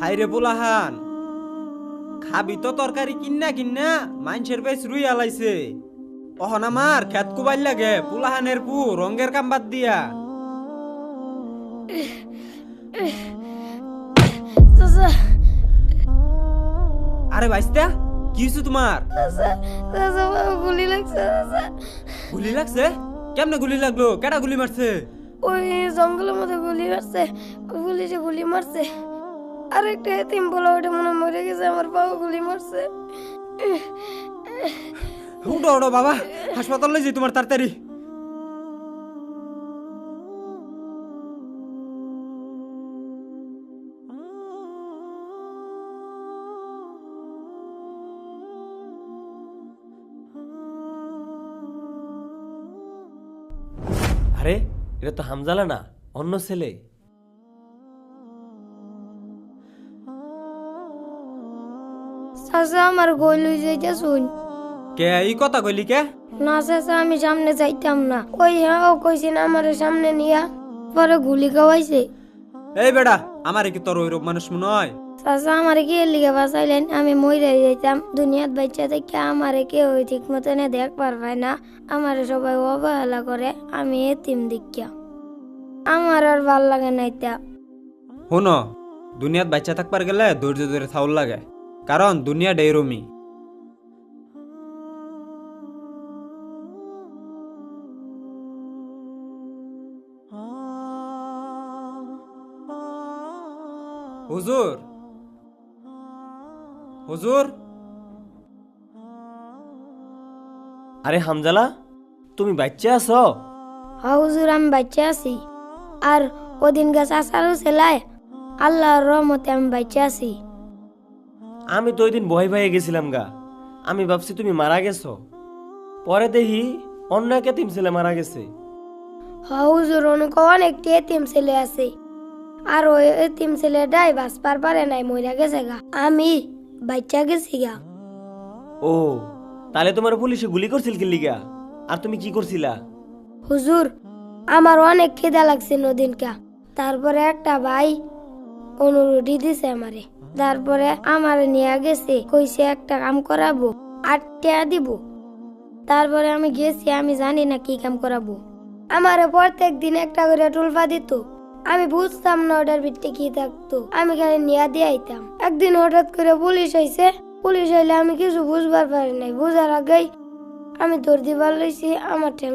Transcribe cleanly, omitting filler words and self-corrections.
হাইরে পোলাহান, খাবি তো তরকারি কিন্না কিন্না মানুষের বেশ রুই আলাইছে। অহন আমার খেত কুবাইল লাগে পোলাহানের পু রঙের কাম বাদ দিয়া। চাচা আরে বাইস্তা, কি হইছে তোমার? চাচা চাচা বাবা গুলি লাগছে চাচা। গুলি লাগছে? কেমনে গুলি লাগলো? কেডা গুলি মারছে? ওই জঙ্গলের মধ্যে গুলি মারছে, ওই পুলিশে গুলি মারছে। আর একটা এতিম বলা ওটা মনে হয় মরে গেছে, আমার বাবা গুলি মারছে। উঠো উঠো বাবা, হাসপাতালে যাই তোমার তাড়াতাড়ি। আরে এটা তো হামজালা না, অন্য ছেলে। চাচা আমার গই লই যাইতে শুন। কে এই কথা কইলি কে? না চাচা আমি সামনে যাইতাম না, ওই হ্যাঁ কইছি না আমার সামনে নিয়া পরে গুলি খাওয়াইছে। এই বেড়া, আমারে কি তোর ওইরূপ মানুষ মনে হয়? চাচা আমারে কি এর লিগে বাঁচাইলেন? আমি মইরা যাইতাম। দুনিয়াত বাচ্চা থেকে আমারে কেউ ঠিক মতনে দেখ পারবে না, আমারে সবাই অবহেলা করে, আমি এতিম দীক্ষা। আমার আর ভাল লাগে না এটা। শোনো, দুনিয়াত বাচ্চা থাকবার গেলে ধৈর্য ধরে থাউল লাগে, কারণ দুনিয়া ডেরমি। হুজুর, হুজুর, আরে হামজালা, তুমি বাচ্চা আছো? হুজুর আমি বাচ্চা আছি, আর ওদিন গাছ আসারও ছেলায় আল্লাহর রহমতে আমি বাচ্চা আছি। আমি তো ওই দিন ভয় পেয়ে গেছিলাম গা, আমি ভাবছি তুমি মারা গেছো। পরে দেখি অন্য এক এতিম ছেলে মারা গেছে। হুজুর অনেকটি এতিম ছেলে আছে, আর ওই এতিম ছেলেটাই বাঁচবার পারে নাই, মইরা গেছে গা। আমি বাচ্চা গেছি গা। ও, তাহলে তোমার পুলিশে গুলি করছিল কি লিগা? আর তুমি কি করছিলা? হুজুর আমার অনেক খিদা লাগছে নদিনকা, তারপরে একটা ভাই অনুরোধই দিছে আমারে, তারপরে আমারে নিয়ে গেছে, কইছে একটা কাম করাবো, 8 টাকা দিব। তারপরে আমি গেছি, আমি জানি না কি কাম করাবো। আমারে প্রত্যেক দিন একটা করে টুলফা দিত, আমি বুঝতাম না ওটার ভিতরে কি থাকতো, আমি খালি নিয়ে দিয়ে আইতাম। একদিন হঠাৎ করে পুলিশ আইছে, পুলিশ আইলে আমি কিছু বুঝবার পারি নাই, বুঝার আগেই আমি দৌড় দিবার লইছি, আমার ঠ্যাং